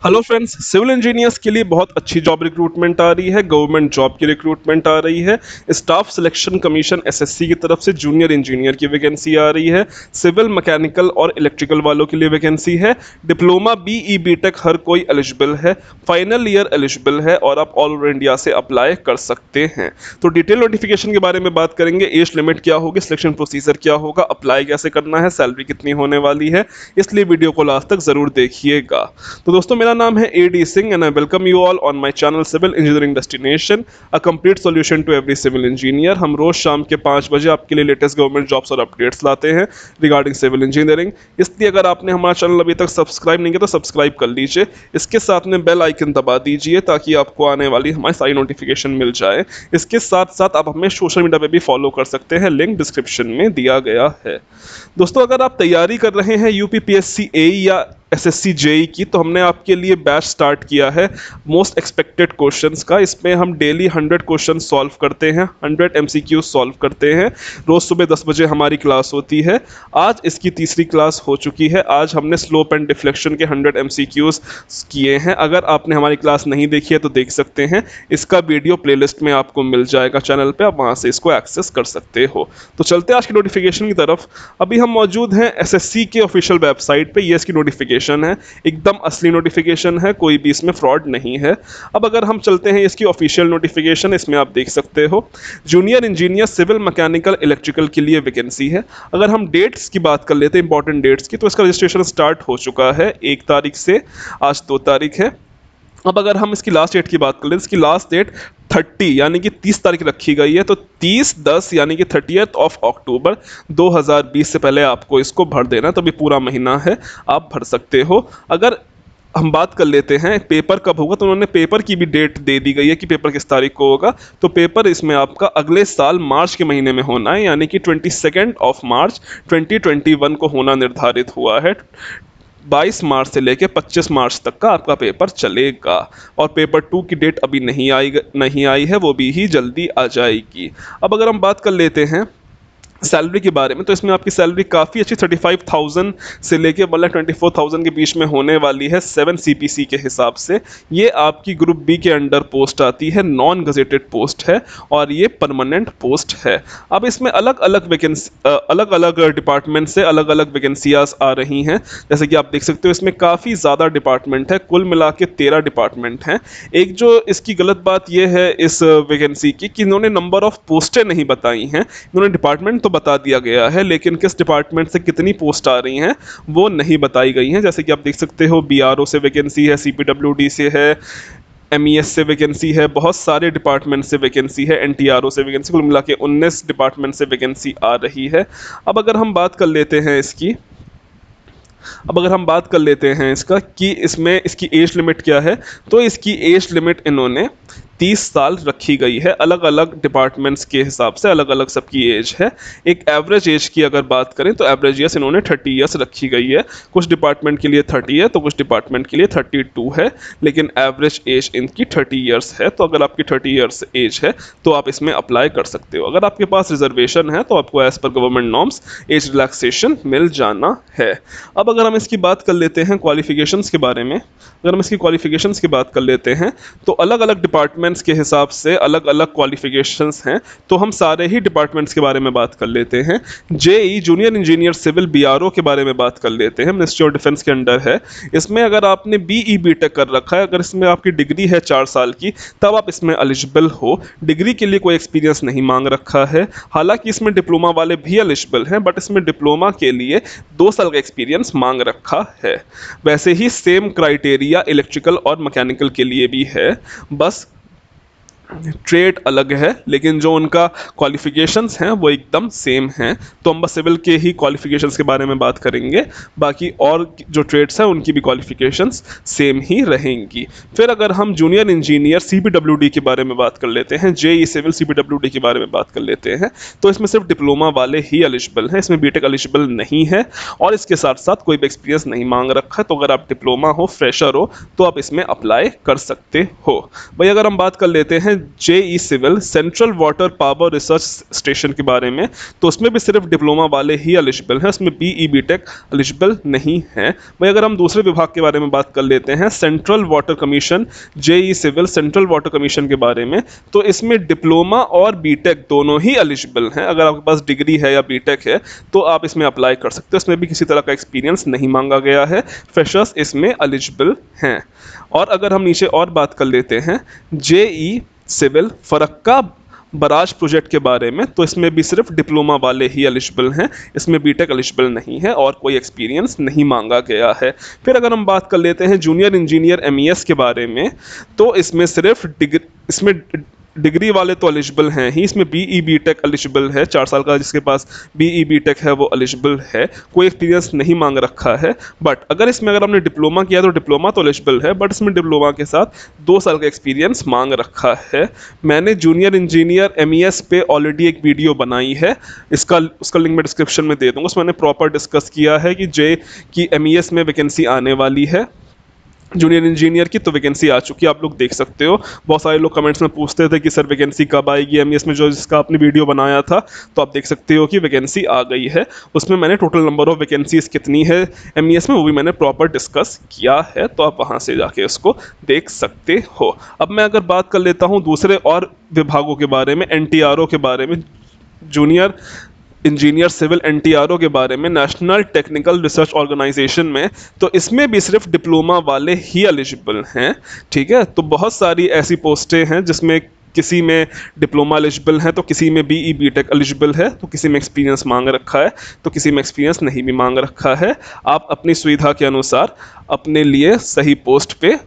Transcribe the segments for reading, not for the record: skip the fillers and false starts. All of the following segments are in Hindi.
हेलो फ्रेंड्स, सिविल इंजीनियर्स के लिए बहुत अच्छी जॉब रिक्रूटमेंट आ रही है। गवर्नमेंट जॉब की रिक्रूटमेंट आ रही है। स्टाफ सिलेक्शन कमीशन एसएससी की तरफ से जूनियर इंजीनियर की वैकेंसी आ रही है। सिविल, मैकेनिकल और इलेक्ट्रिकल वालों के लिए वैकेंसी है। डिप्लोमा, बीई, बीटेक हर कोई एलिजिबल है। फाइनल ईयर एलिजिबल है और आप ऑल ओवर इंडिया से अप्लाई कर सकते हैं। तो डिटेल नोटिफिकेशन के बारे में बात करेंगे। एज लिमिट क्या होगी, सिलेक्शन प्रोसीजर क्या होगा, अप्लाई कैसे करना है, सैलरी कितनी होने वाली है, इसलिए वीडियो को लास्ट तक जरूर देखिएगा। तो दोस्तों, मेरा नाम है AD Singh and I welcome you all on my channel civil engineering destination, a complete solution to every civil engineer. हम रोज शाम के 5 बजे आपके लिए लेटेस्ट गवर्नमेंट जॉब्स और अपडेट्स लाते हैं रिगार्डिंग सिविल इंजीनियरिंग। इसलिए अगर आपने हमारा चैनल अभी तक सब्सक्राइब नहीं किया तो सब्सक्राइब कर लीजिए। इसके साथ में बेल आइकन दबा दीजिए ताकि आपको आने वाली हमारी सारी नोटिफिकेशन मिल जाए। इसके साथ साथ आप हमें सोशल मीडिया पे भी फॉलो कर सकते हैं, लिंक डिस्क्रिप्शन में दिया गया है। दोस्तों, अगर आप तैयारी कर रहे हैं यूपीपीएससी एई या एसएससी जेई की, तो हमने आपके लिए बैच स्टार्ट किया है मोस्ट एक्सपेक्टेड क्वेश्चंस का। इसमें हम डेली 100 क्वेश्चन सॉल्व करते हैं, 100 एमसीक्यू सॉल्व करते हैं। रोज सुबह 10 बजे हमारी क्लास होती है। आज इसकी तीसरी क्लास हो चुकी है। आज हमने स्लोप एंड डिफ्लेक्शन के 100 एमसीक्यूज किए हैं। अगर आपने हमारी क्लास नहीं देखी है तो देख सकते हैं, इसका वीडियो प्लेलिस्ट में आपको मिल जाएगा चैनल पे, आप वहाँ से इसको एक्सेस कर सकते हो। तो चलते हैं आज की नोटिफिकेशन की तरफ। अभी हम मौजूद हैं एसएससी के ऑफिशियल वेबसाइट पे। ये इसकी नोटिफिकेशन है, एकदम असली नोटिफिकेशन है, कोई भी इसमें फ्रॉड नहीं है। अब अगर हम चलते हैं इसकी ऑफिशियल नोटिफिकेशन, इसमें आप देख सकते हो junior engineer civil, mechanical, electrical के लिए वैकेंसी है। अगर हम डेट्स की बात कर लेते हैं, इंपॉर्टेंट डेट्स की, तो इसका रजिस्ट्रेशन स्टार्ट हो चुका है 1 तारीख से, आज 2 तारीख है। अब अगर हम इसकी लास्ट डेट की बात कर लें, इसकी लास्ट डेट 30 यानी कि 30 तारीख रखी गई है। तो 30/10 यानी कि 30 अक्टूबर 2020 से पहले आपको इसको भर देना। तो अभी पूरा महीना है, आप भर सकते हो। अगर हम बात कर लेते हैं पेपर कब होगा, तो उन्होंने पेपर की भी डेट दे दी गई है कि पेपर किस तारीख को होगा। तो पेपर इसमें आपका अगले साल मार्च के महीने में होना है, यानी कि 22 मार्च 2021 को होना निर्धारित हुआ है। 22 मार्च से लेकर 25 मार्च तक का आपका पेपर चलेगा। और पेपर 2 की डेट अभी नहीं आई है, वो भी ही जल्दी आ जाएगी। अब अगर हम बात कर लेते हैं सैलरी के बारे में, तो इसमें आपकी सैलरी काफ़ी अच्छी 35,000 से लेके मतलब 24,000 के बीच में होने वाली है 7 सीपीसी के हिसाब से। ये आपकी ग्रुप बी के अंडर पोस्ट आती है, नॉन गजेटेड पोस्ट है और ये परमानेंट पोस्ट है। अब इसमें अलग अलग डिपार्टमेंट से अलग अलग वैकेंसियाज आ रही हैं। जैसे कि आप देख सकते हो, इसमें काफ़ी ज़्यादा डिपार्टमेंट है, कुल मिला के 13 डिपार्टमेंट हैं। एक जो इसकी गलत बात यह है इस वैकेंसी की कि इन्होंने नंबर ऑफ पोस्टें नहीं बताई हैं। इन्होंने डिपार्टमेंट तो बता दिया गया है, लेकिन किस डिपार्टमेंट से कितनी पोस्ट आ रही हैं वो नहीं बताई गई हैं। जैसे कि आप देख सकते हो, बीआरओ से वैकेंसी है, सीपीडब्ल्यूडी से है, एमईएस से वैकेंसी है, बहुत सारे डिपार्टमेंट से वैकेंसी है, एनटीआरओ से वैकेंसी, कुल मिला के 19 डिपार्टमेंट से वैकेंसी आ रही है। अब अगर हम बात कर लेते हैं इसका कि इसमें इसकी एज लिमिट क्या है, तो इसकी एज लिमिट इन्होंने 30 साल रखी गई है। अलग अलग डिपार्टमेंट्स के हिसाब से अलग अलग सबकी एज है। एक एवरेज एज की अगर बात करें तो एवरेज एज इन्होंने 30 ईयर्स रखी गई है। कुछ डिपार्टमेंट के लिए 30 है तो कुछ डिपार्टमेंट के लिए 32 है, लेकिन एवरेज एज इनकी 30 ईयर्स है। तो अगर आपकी 30 ईयर्स एज है तो आप इसमें अप्लाई कर सकते हो। अगर आपके पास रिजर्वेशन है तो आपको as per government norms age relaxation मिल जाना है। अब अगर हम इसकी बात कर लेते हैं क्वालिफिकेशंस के बारे में, अगर हम इसकी क्वालिफिकेशंस की बात कर लेते हैं तो अलग अलग डिपार्टमेंट्स के हिसाब से अलग अलग क्वालिफिकेशंस हैं। तो हम सारे ही डिपार्टमेंट्स के बारे में बात कर लेते हैं। JE junior engineer civil BRO के बारे में बात कर लेते हैं, मिनिस्ट्री ऑफ डिफेंस के अंडर है। इसमें अगर आपने बीई बीटेक कर रखा है, अगर इसमें आपकी डिग्री है 4 साल की, तब आप इसमें एलिजिबल हो। डिग्री के लिए कोई एक्सपीरियंस नहीं मांग रखा है। हालांकि इसमें डिप्लोमा वाले भी एलिजिबल हैं, बट इसमें डिप्लोमा के लिए 2 साल का एक्सपीरियंस मांग रखा है। वैसे ही सेम क्राइटेरिया इलेक्ट्रिकल और मैकेनिकल के लिए भी है, बस ट्रेड अलग है, लेकिन जो उनका क्वालिफिकेशंस हैं वो एकदम सेम हैं। तो हम बस सिविल के ही क्वालिफिकेशंस के बारे में बात करेंगे, बाकी और जो ट्रेड्स हैं उनकी भी क्वालिफिकेशंस सेम ही रहेंगी। फिर अगर हम जूनियर इंजीनियर सीपीडब्ल्यूडी के बारे में बात कर लेते हैं, जेई सिविल सीपीडब्ल्यूडी के बारे में बात कर लेते हैं, तो इसमें सिर्फ डिप्लोमा वाले ही एलिजिबल हैं, इसमें बीटेक एलिजिबल नहीं है और इसके साथ साथ कोई भी एक्सपीरियंस नहीं मांग रखा है। तो अगर आप डिप्लोमा हो, फ्रेशर हो, तो आप इसमें अप्लाई कर सकते हो। भाई अगर हम बात कर लेते हैं JE civil central water power research station के बारे में, तो उसमें भी सिर्फ डिप्लोमा वाले ही एलिजिबल हैं, उसमें बीई बीटेक एलिजिबल नहीं है। भाई अगर हम दूसरे विभाग के बारे में बात कर लेते हैं, central water commission, JE civil central water commission के बारे में, तो इसमें डिप्लोमा और बीटेक दोनों ही एलिजिबल हैं। अगर आपके पास डिग्री है या बीटेक है तो आप इसमें अप्लाई कर सकते हो, इसमें भी किसी तरह का एक्सपीरियंस नहीं मांगा गया है, फ्रेशर्स इसमें एलिजिबल हैं। और अगर हम नीचे और बात कर लेते हैं JE civil Farakka barrage project के बारे में, तो इसमें भी सिर्फ डिप्लोमा वाले ही एलिजिबल हैं, इसमें बीटेक एलिजिबल नहीं है और कोई एक्सपीरियंस नहीं मांगा गया है। फिर अगर हम बात कर लेते हैं जूनियर इंजीनियर एमईएस के बारे में, तो इसमें सिर्फ डिग्री वाले तो एलिजिबल हैं ही, इसमें बीई बीटेक एलिजिबल है, 4 साल का जिसके पास बीई बीटेक है वो एलिजिबल है, कोई एक्सपीरियंस नहीं मांग रखा है। बट अगर हमने डिप्लोमा किया तो डिप्लोमा तो एलिजिबल है, बट इसमें डिप्लोमा के साथ 2 साल का एक्सपीरियंस मांग रखा है। मैंने जूनियर इंजीनियर एमईएस पे ऑलरेडी एक वीडियो बनाई है, उसका लिंक मैं डिस्क्रिप्शन में दे दूँगा, उसमें मैंने प्रॉपर डिस्कस किया है कि एमईएस में वैकेंसी आने वाली है जूनियर इंजीनियर की, तो वैकेंसी आ चुकी है, आप लोग देख सकते हो। बहुत सारे लोग कमेंट्स में पूछते थे कि सर वैकेंसी कब आएगी एमईएस में, जो जिसका आपने वीडियो बनाया था, तो आप देख सकते हो कि वैकेंसी आ गई है। उसमें मैंने टोटल नंबर ऑफ वैकेंसीज कितनी है एमईएस में वो भी मैंने प्रॉपर डिस्कस किया है, तो आप वहाँ से जाके उसको देख सकते हो। अब मैं अगर बात कर लेता हूँ दूसरे और विभागों के बारे में, एनटीआरओ के बारे में, जूनियर इंजीनियर सिविल एनटीआरओ के बारे में, नेशनल टेक्निकल रिसर्च ऑर्गेनाइजेशन में, तो इसमें भी सिर्फ डिप्लोमा वाले ही एलिजिबल हैं। ठीक है, तो बहुत सारी ऐसी पोस्टें हैं जिसमें किसी में डिप्लोमा एलिजिबल है, तो किसी में बीई बीटेक एलिजिबल है, तो किसी में एक्सपीरियंस मांग रखा है, तो किसी में एक्सपीरियंस नहीं भी मांग रखा है। आप अपनी सुविधा के अनुसार अपने लिए सही पोस्ट पे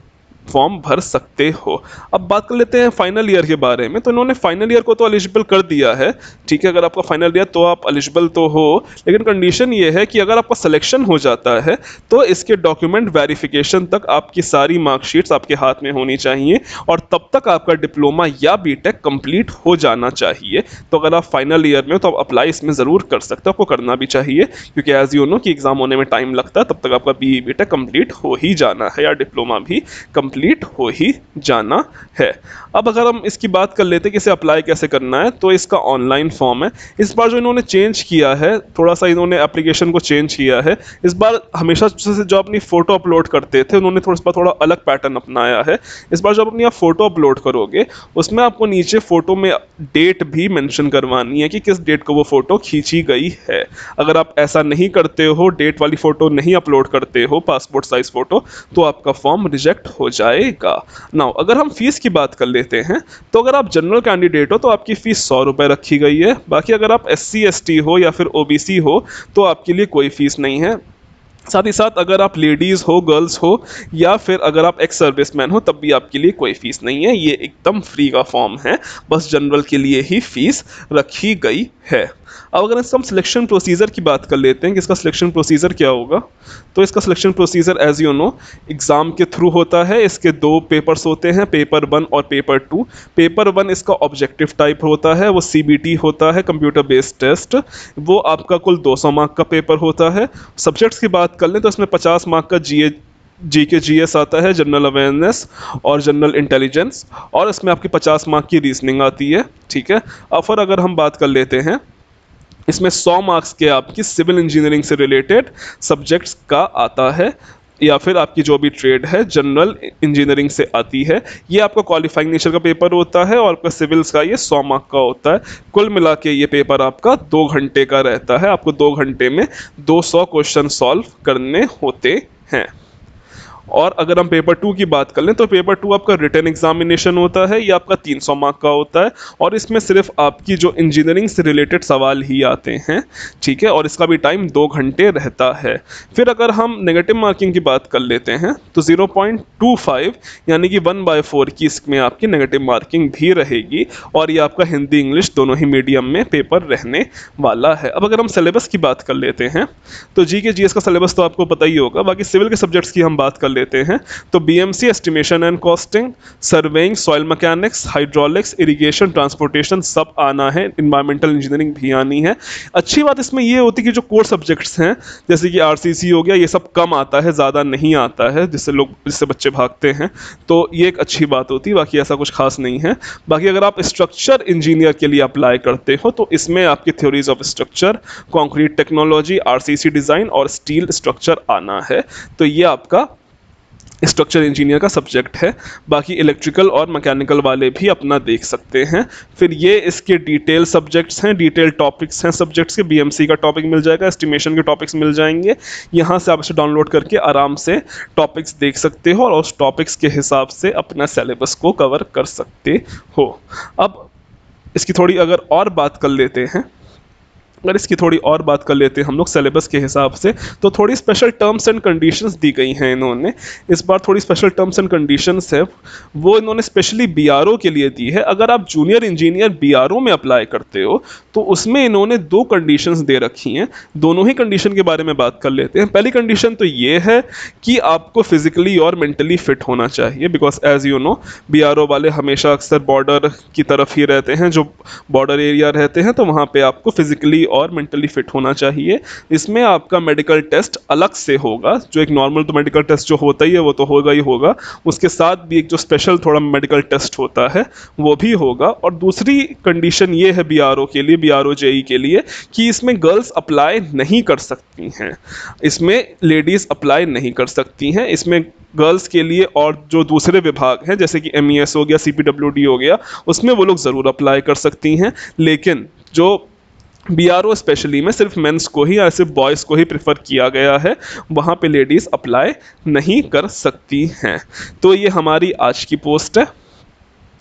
फॉर्म भर सकते हो। अब बात कर लेते हैं फाइनल ईयर के बारे में, तो इन्होंने फाइनल ईयर को तो एलिजिबल कर दिया है। ठीक है, अगर आपका फाइनल ईयर तो आप एलिजिबल तो हो, लेकिन कंडीशन ये है कि अगर आपका सिलेक्शन हो जाता है तो इसके डॉक्यूमेंट वेरिफिकेशन तक आपकी सारी मार्कशीट्स आपके हाथ में होनी चाहिए और तब तक आपका डिप्लोमा या बीटेक कंप्लीट हो जाना चाहिए। तो अगर आप फाइनल ईयर में हो तो आप अप्लाई इसमें ज़रूर कर सकते हो, आपको करना भी चाहिए, क्योंकि एज यू नो कि एग्जाम होने में टाइम लगता है, तब तक आपका बीई बीटेक कंप्लीट हो ही जाना है या डिप्लोमा भी कंप्लीट हो ही जाना है। अब अगर हम इसकी बात कर लेते हैं कि इसे अप्लाई कैसे करना है, तो इसका ऑनलाइन फॉर्म है। इस बार जो इन्होंने चेंज किया है, थोड़ा सा इन्होंने एप्लीकेशन को चेंज किया है। इस बार हमेशा से जो अपनी फ़ोटो अपलोड करते थे, उन्होंने थोड़ा अलग पैटर्न अपनाया है। इस बार जब अपनी आप फ़ोटो अपलोड करोगे, उसमें आपको नीचे फ़ोटो में डेट भी मेंशन करवानी है कि किस डेट को वो फ़ोटो खींची गई है। अगर आप ऐसा नहीं करते हो, डेट वाली फ़ोटो नहीं अपलोड करते हो, पासपोर्ट साइज़ फ़ोटो, तो आपका फॉर्म रिजेक्ट हो जाएगा। नाउ अगर हम फीस की बात कर लेते हैं, तो अगर आप जनरल कैंडिडेट हो तो आपकी फ़ीस 100 रुपये रखी गई है। बाकी अगर आप SC ST हो या फिर OBC हो तो आपके लिए कोई फ़ीस नहीं है। साथ ही साथ अगर आप लेडीज़ हो, गर्ल्स हो या फिर अगर आप एक्स सर्विसमैन हो, तब भी आपके लिए कोई फ़ीस नहीं है। ये एकदम फ्री का फॉर्म है, बस जनरल के लिए ही फ़ीस रखी गई है। अब अगर इसका हम सिलेक्शन प्रोसीजर की बात कर लेते हैं कि इसका सिलेक्शन प्रोसीजर क्या होगा, तो इसका selection procedure as you know exam के थ्रू होता है। इसके 2 पेपर्स होते हैं, पेपर 1 और पेपर 2। पेपर 1 इसका ऑब्जेक्टिव टाइप होता है, वो CBT होता है, कंप्यूटर बेस्ड टेस्ट, वो आपका कुल 200 मार्क का पेपर होता है। सब्जेक्ट्स की बात कर लें तो इसमें 50 मार्क का GK GS आता है, जनरल अवेयरनेस और जनरल इंटेलिजेंस, और इसमें आपकी 50 मार्क की रीजनिंग आती है। ठीक है, अब फिर अगर हम बात कर लेते हैं, इसमें 100 मार्क्स के आपकी सिविल इंजीनियरिंग से रिलेटेड सब्जेक्ट्स का आता है, या फिर आपकी जो भी ट्रेड है जनरल इंजीनियरिंग से आती है। ये आपका क्वालिफाइंग नेचर का पेपर होता है और आपका सिविल्स का ये 100 मार्क का होता है। कुल मिला के ये पेपर आपका 2 घंटे का रहता है, आपको 2 घंटे में 200 क्वेश्चन सॉल्व करने होते हैं। और अगर हम पेपर 2 की बात कर लें तो पेपर 2 आपका रिटन एग्जामिनेशन होता है, ये आपका 300 मार्क का होता है और इसमें सिर्फ आपकी जो इंजीनियरिंग से रिलेटेड सवाल ही आते हैं। ठीक है, और इसका भी टाइम 2 घंटे रहता है। फिर अगर हम नेगेटिव मार्किंग की बात कर लेते हैं तो 0.25 यानी कि 1/4 की इसमें आपकी नेगेटिव मार्किंग भी रहेगी, और ये आपका हिंदी इंग्लिश दोनों ही मीडियम में पेपर रहने वाला है। अब अगर हम सिलेबस की बात कर लेते हैं तो GK GS का सिलेबस तो आपको पता ही होगा। बाकी सिविल के सब्जेक्ट्स की हम बात कर लेते हैं तो BMC estimation and costing, surveying, soil mechanics, hydraulics, irrigation, transportation सब आना है, इन्वायरमेंटल इंजीनियरिंग भी आनी है। अच्छी बात इसमें ये होती है कि जो कोर सब्जेक्ट्स हैं जैसे कि आरसीसी हो गया, ये सब कम आता है, ज़्यादा नहीं आता है, जिससे बच्चे भागते हैं, तो ये एक अच्छी बात होती है। बाकी ऐसा कुछ खास नहीं है। बाकी अगर आप स्ट्रक्चर इंजीनियर के लिए अप्लाई करते हो तो इसमें आपकी theories of structure, concrete technology, RCC design और स्टील स्ट्रक्चर आना है, तो ये आपका स्ट्रक्चर इंजीनियर का सब्जेक्ट है। बाकी इलेक्ट्रिकल और मैकेनिकल वाले भी अपना देख सकते हैं। फिर ये इसके डिटेल सब्जेक्ट्स हैं, डिटेल टॉपिक्स हैं सब्जेक्ट्स के। बीएमसी का टॉपिक मिल जाएगा, एस्टिमेशन के टॉपिक्स मिल जाएंगे, यहाँ से आप इसे डाउनलोड करके आराम से टॉपिक्स देख सकते हो और उस टॉपिक्स के हिसाब से अपना सिलेबस को कवर कर सकते हो। अब इसकी थोड़ी अगर और बात कर लेते हैं, हम लोग सिलेबस के हिसाब से, तो थोड़ी स्पेशल टर्म्स एंड कंडीशंस दी गई हैं इन्होंने। इस बार थोड़ी स्पेशल टर्म्स एंड कंडीशंस है, वो इन्होंने स्पेशली बीआरओ के लिए दी है। अगर आप जूनियर इंजीनियर बीआरओ में अप्लाई करते हो तो उसमें इन्होंने 2 कंडीशंस दे रखी हैं। दोनों ही कंडीशन के बारे में बात कर लेते हैं। पहली कंडीशन तो ये है कि आपको फिजिकली और मेंटली फिट होना चाहिए, because as you know BRO वाले हमेशा अक्सर बॉर्डर की तरफ ही रहते हैं, जो बॉर्डर एरिया रहते हैं, तो वहाँ पे आपको फिजिकली और मेंटली फिट होना चाहिए। इसमें आपका मेडिकल टेस्ट अलग से होगा, जो एक नॉर्मल तो मेडिकल टेस्ट जो होता ही है वो तो होगा ही होगा, उसके साथ भी एक जो स्पेशल थोड़ा मेडिकल टेस्ट होता है वो भी होगा। और दूसरी कंडीशन ये है बीआरओ के लिए, बीआरओ जेई के लिए, कि इसमें गर्ल्स अप्लाई नहीं कर सकती हैं, इसमें लेडीज़ अप्लाई नहीं कर सकती हैं। इसमें गर्ल्स के लिए और जो दूसरे विभाग हैं जैसे कि एमईएस हो गया, सीपीडब्ल्यूडी हो गया, उसमें वो लोग ज़रूर अप्लाई कर सकती हैं। लेकिन जो बीआरओ स्पेशली में सिर्फ मेंस को ही या सिर्फ बॉयज़ को ही प्रेफर किया गया है, वहाँ पे लेडीज़ अप्लाई नहीं कर सकती हैं। तो ये हमारी आज की पोस्ट है,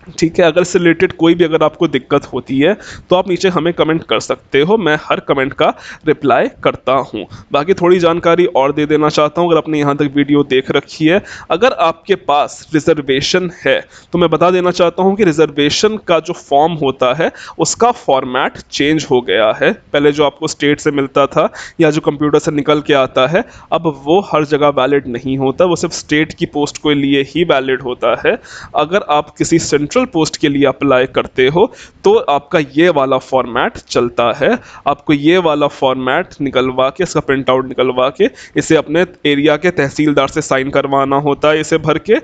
ठीक है। अगर इससे रिलेटेड कोई भी अगर आपको दिक्कत होती है तो आप नीचे हमें कमेंट कर सकते हो, मैं हर कमेंट का रिप्लाई करता हूँ। बाकी थोड़ी जानकारी और दे देना चाहता हूँ, अगर आपने यहाँ तक वीडियो देख रखी है, अगर आपके पास रिजर्वेशन है तो मैं बता देना चाहता हूँ कि रिजर्वेशन का जो फॉर्म होता है उसका फॉर्मेट चेंज हो गया है। पहले जो आपको स्टेट से मिलता था या जो कंप्यूटर से निकल के आता है, अब वो हर जगह वैलिड नहीं होता, वो सिर्फ स्टेट की पोस्ट के लिए ही वैलिड होता है। अगर आप किसी सेंट्रल पोस्ट के लिए अप्लाई करते हो तो आपका ये वाला फॉर्मेट चलता है। आपको ये वाला फॉर्मेट निकलवा के, इसका प्रिंट आउट निकलवा के इसे अपने एरिया के तहसीलदार से साइन करवाना होता है, इसे भर के,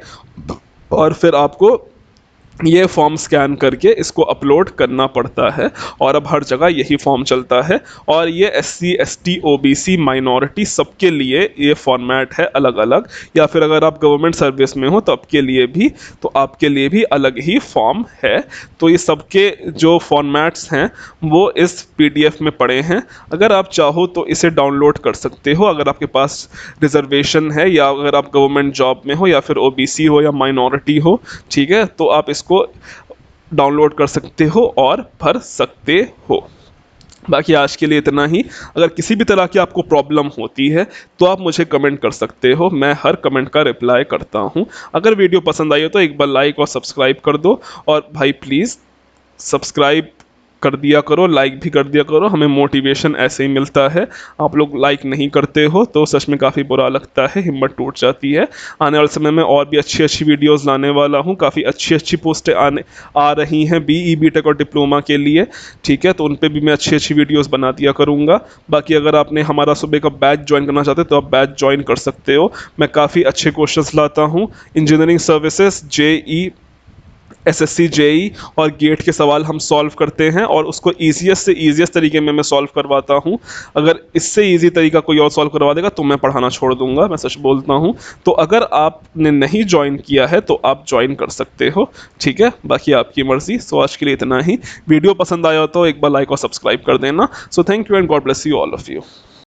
और फिर आपको ये फॉर्म स्कैन करके इसको अपलोड करना पड़ता है। और अब हर जगह यही फॉर्म चलता है, और ये SC ST OBC माइनॉरिटी सबके लिए ये फॉर्मेट है अलग अलग। या फिर अगर आप गवर्नमेंट सर्विस में हो तो आपके लिए भी अलग ही फॉर्म है। तो ये सबके जो फॉर्मेट्स हैं वो इस PDF में पड़े हैं। अगर आप चाहो तो इसे डाउनलोड कर सकते हो, अगर आपके पास रिजर्वेशन है या अगर आप गवर्नमेंट जॉब में हो या फिर OBC हो या माइनॉरिटी हो, ठीक है, तो आप इसको डाउनलोड कर सकते हो और भर सकते हो। बाकी आज के लिए इतना ही। अगर किसी भी तरह की आपको प्रॉब्लम होती है तो आप मुझे कमेंट कर सकते हो, मैं हर कमेंट का रिप्लाई करता हूं। अगर वीडियो पसंद आई हो तो एक बार लाइक और सब्सक्राइब कर दो, और भाई प्लीज़ सब्सक्राइब कर दिया करो, लाइक भी कर दिया करो, हमें मोटिवेशन ऐसे ही मिलता है। आप लोग लाइक नहीं करते हो तो सच में काफ़ी बुरा लगता है, हिम्मत टूट जाती है। आने वाले समय में और भी अच्छी अच्छी वीडियोस लाने वाला हूँ, काफ़ी अच्छी अच्छी पोस्टें आ रही हैं BE BTech और डिप्लोमा के लिए, ठीक है, तो उन पर भी मैं अच्छी अच्छी वीडियोज़ बना दिया करूँगा। बाकी अगर आपने हमारा सुबह का बैच ज्वाइन करना चाहते तो आप बैच ज्वाइन कर सकते हो। मैं काफ़ी अच्छे क्वेश्चंस लाता हूँ, engineering services, JE SSC JE और गेट के सवाल हम सॉल्व करते हैं, और उसको ईजीएस्ट से ईजीएस्ट तरीके में मैं सॉल्व करवाता हूँ। अगर इससे ईजी तरीका कोई और सॉल्व करवा देगा तो मैं पढ़ाना छोड़ दूंगा, मैं सच बोलता हूँ। तो अगर आपने नहीं ज्वाइन किया है तो आप ज्वाइन कर सकते हो, ठीक है, बाकी आपकी मर्जी। सो आज के लिए इतना ही। वीडियो पसंद आया तो एक बार लाइक और सब्सक्राइब कर देना। So thank you and God bless you all of you.